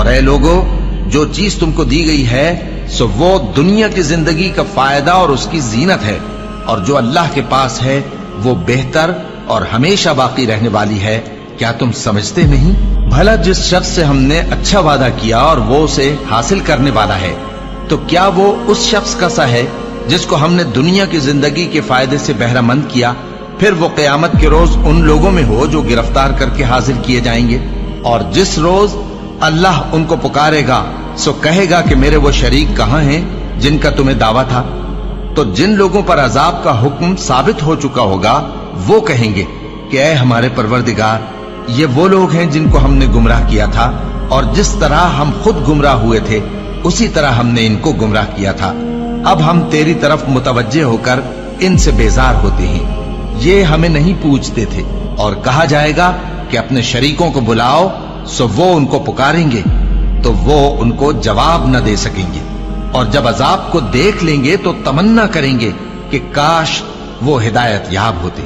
اور اے لوگو، جو چیز تم کو دی گئی ہے سو وہ دنیا کی زندگی کا فائدہ اور اس کی زینت ہے، اور جو اللہ کے پاس ہے وہ بہتر اور ہمیشہ باقی رہنے والی ہے۔ کیا تم سمجھتے نہیں؟ بھلا جس شخص سے ہم نے اچھا وعدہ کیا اور وہ اسے حاصل کرنے والا ہے، تو کیا وہ اس شخص کا سا ہے جس کو ہم نے دنیا کی زندگی کے فائدے سے بہرہ مند کیا، پھر وہ قیامت کے روز ان لوگوں میں ہو جو گرفتار کر کے حاضر کیے جائیں گے؟ اور جس روز اللہ ان کو پکارے گا سو کہے گا کہ میرے وہ شریک کہاں ہیں جن کا تمہیں دعویٰ تھا؟ تو جن لوگوں پر عذاب کا حکم ثابت ہو چکا ہوگا وہ کہیں گے کہ اے ہمارے پروردگار، یہ وہ لوگ ہیں جن کو ہم نے گمراہ کیا تھا، اور جس طرح ہم خود گمراہ ہوئے تھے اسی طرح ہم نے ان کو گمراہ کیا تھا۔ اب ہم تیری طرف متوجہ ہو کر ان سے بیزار ہوتے ہیں، یہ ہمیں نہیں پوچھتے تھے۔ اور کہا جائے گا کہ اپنے شریکوں کو بلاؤ، سو وہ ان کو پکاریں گے تو وہ ان کو جواب نہ دے سکیں گے، اور جب عذاب کو دیکھ لیں گے تو تمنا کریں گے کہ کاش وہ ہدایت یاب ہوتے۔